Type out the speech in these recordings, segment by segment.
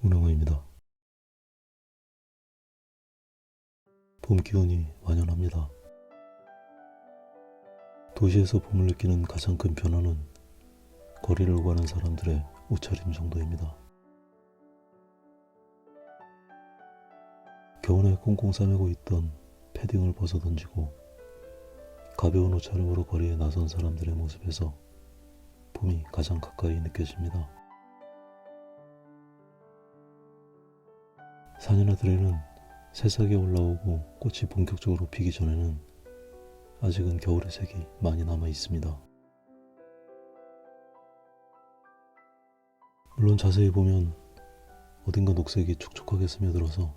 운영아입니다. 봄 기운이 완연합니다. 도시에서 봄을 느끼는 가장 큰 변화는 거리를 오가는 사람들의 옷차림 정도입니다. 겨울에 꽁꽁 싸매고 있던 패딩을 벗어던지고 가벼운 옷차림으로 거리에 나선 사람들의 모습에서 봄이 가장 가까이 느껴집니다. 산이나 들에는 새싹이 올라오고 꽃이 본격적으로 피기 전에는 아직은 겨울의 색이 많이 남아 있습니다. 물론 자세히 보면 어딘가 녹색이 촉촉하게 스며들어서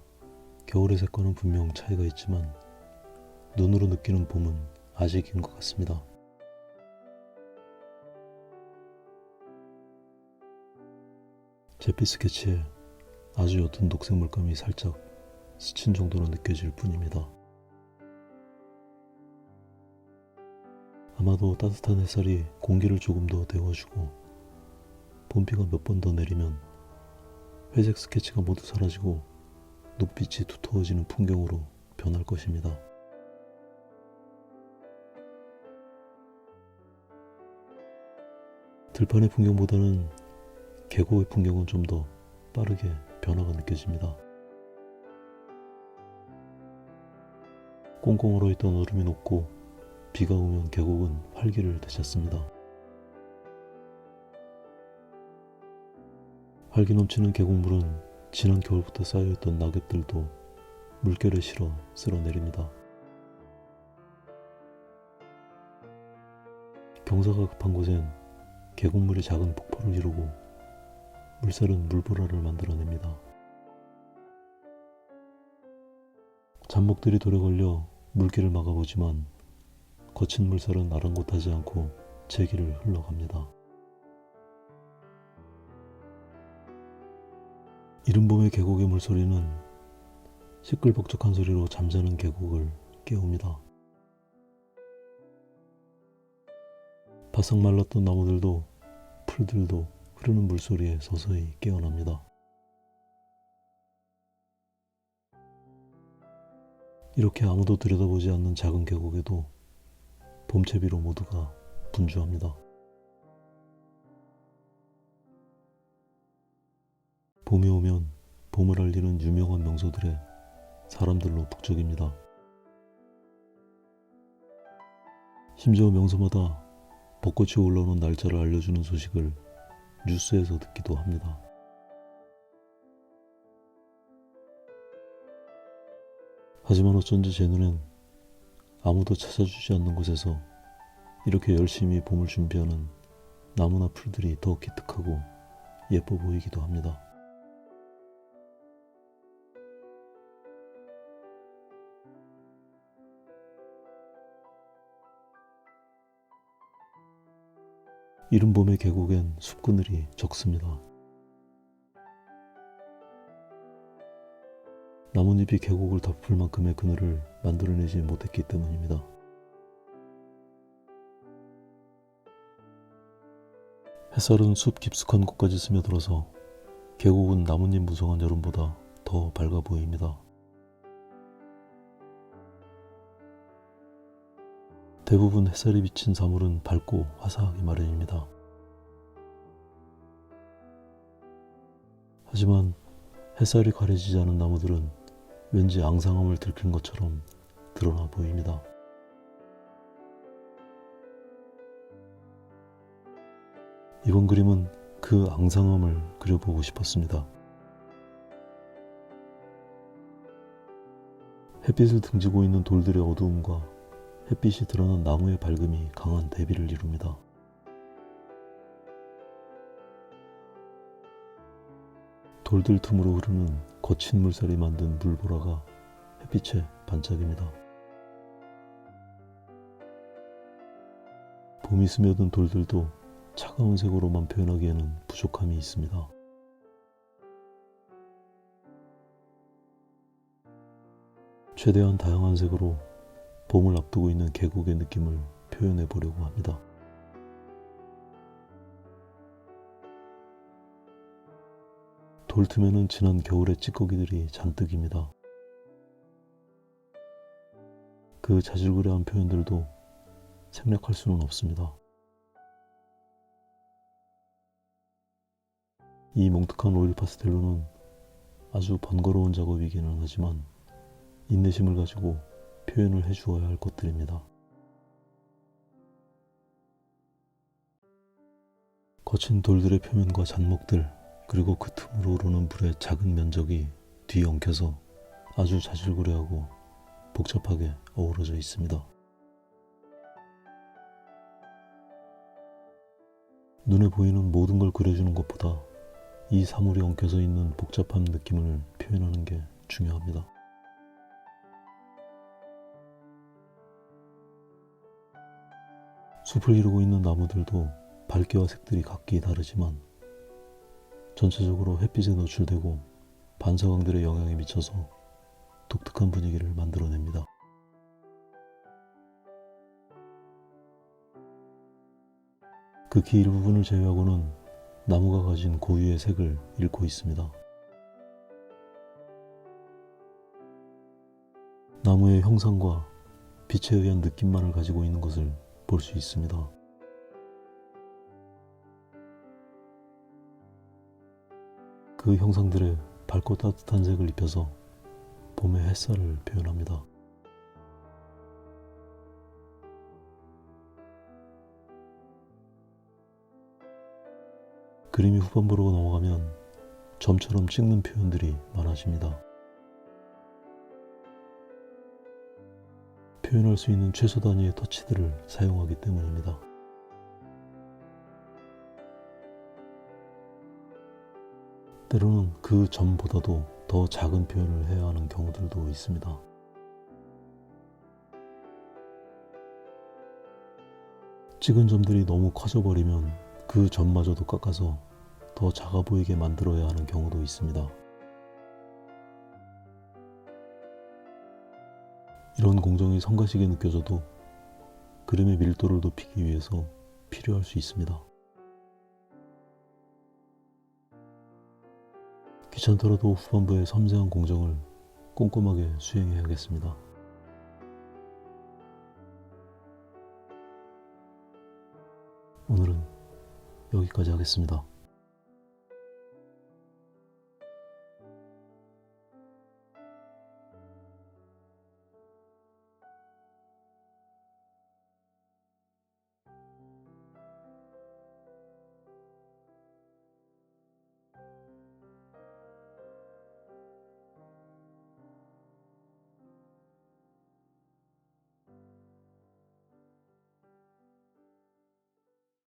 겨울의 색과는 분명 차이가 있지만 눈으로 느끼는 봄은 아직인 것 같습니다. 잿빛 스케치에 아주 옅은 녹색 물감이 살짝 스친 정도로 느껴질 뿐입니다. 아마도 따뜻한 햇살이 공기를 조금 더 데워주고 봄비가 몇 번 더 내리면 회색 스케치가 모두 사라지고 녹빛이 두터워지는 풍경으로 변할 것입니다. 들판의 풍경보다는 계곡의 풍경은 좀 더 빠르게 변화가 느껴집니다. 꽁꽁 얼어있던 얼음이 녹고 비가 오면 계곡은 활기를 되찾습니다. 활기 넘치는 계곡물은 지난 겨울부터 쌓여있던 낙엽들도 물결에 실어 쓸어내립니다. 경사가 급한 곳엔 계곡물이 작은 폭포를 이루고 물살은 물보라를 만들어냅니다. 잡목들이 돌에 걸려 물길을 막아보지만 거친 물살은 아랑곳하지 않고 제 길을 흘러갑니다. 이른 봄의 계곡의 물소리는 시끌벅적한 소리로 잠자는 계곡을 깨웁니다. 바싹 말랐던 나무들도 풀들도 흐르는 물소리에 서서히 깨어납니다. 이렇게 아무도 들여다보지 않는 작은 계곡에도 봄채비로 모두가 분주합니다. 봄이 오면 봄을 알리는 유명한 명소들의 사람들로 북적입니다. 심지어 명소마다 벚꽃이 올라오는 날짜를 알려주는 소식을 뉴스에서 듣기도 합니다. 하지만 어쩐지 제 눈엔 아무도 찾아주지 않는 곳에서 이렇게 열심히 봄을 준비하는 나무나 풀들이 더 기특하고 예뻐 보이기도 합니다. 이른 봄의 계곡엔 숲그늘이 적습니다. 나뭇잎이 계곡을 덮을 만큼의 그늘을 만들어내지 못했기 때문입니다. 햇살은 숲 깊숙한 곳까지 스며들어서 계곡은 나뭇잎 무성한 여름보다 더 밝아 보입니다. 대부분 햇살이 비친 사물은 밝고 화사하기 마련입니다. 하지만 햇살이 가려지지 않은 나무들은 왠지 앙상함을 들킨 것처럼 드러나 보입니다. 이번 그림은 그 앙상함을 그려보고 싶었습니다. 햇빛을 등지고 있는 돌들의 어두움과 햇빛이 드러난 나무의 밝음이 강한 대비를 이룹니다. 돌들 틈으로 흐르는 거친 물살이 만든 물보라가 햇빛에 반짝입니다. 봄이 스며든 돌들도 차가운 색으로만 표현하기에는 부족함이 있습니다. 최대한 다양한 색으로 봄을 앞두고 있는 계곡의 느낌을 표현해 보려고 합니다. 돌틈에는 지난 겨울의 찌꺼기들이 잔뜩입니다. 그 자질구레한 표현들도 생략할 수는 없습니다. 이 몽툭한 오일 파스텔로는 아주 번거로운 작업이기는 하지만 인내심을 가지고 표현을 해주어야 할 것들입니다. 거친 돌들의 표면과 잔목들, 그리고 그 틈으로 오르는 불의 작은 면적이 뒤엉켜서 아주 자질구레하고 복잡하게 어우러져 있습니다. 눈에 보이는 모든 걸 그려주는 것보다 이 사물이 엉켜서 있는 복잡한 느낌을 표현하는 게 중요합니다. 숲을 이루고 있는 나무들도 밝기와 색들이 각기 다르지만 전체적으로 햇빛에 노출되고 반사광들의 영향에 미쳐서 독특한 분위기를 만들어냅니다. 극히 일부분을 제외하고는 나무가 가진 고유의 색을 잃고 있습니다. 나무의 형상과 빛에 의한 느낌만을 가지고 있는 것을 볼 수 있습니다. 그 형상들의 밝고 따뜻한 색을 입혀서 봄의 햇살을 표현합니다. 그림이 후반부로 넘어가면 점처럼 찍는 표현들이 많아집니다. 표현할 수 있는 최소 단위의 터치들을 사용하기 때문입니다. 때로는 그 점보다도 더 작은 표현을 해야 하는 경우들도 있습니다. 찍은 점들이 너무 커져버리면 그 점마저도 깎아서 더 작아 보이게 만들어야 하는 경우도 있습니다. 이런 공정이 성가시게 느껴져도 그림의 밀도를 높이기 위해서 필요할 수 있습니다. 귀찮더라도 후반부의 섬세한 공정을 꼼꼼하게 수행해야겠습니다. 오늘은 여기까지 하겠습니다.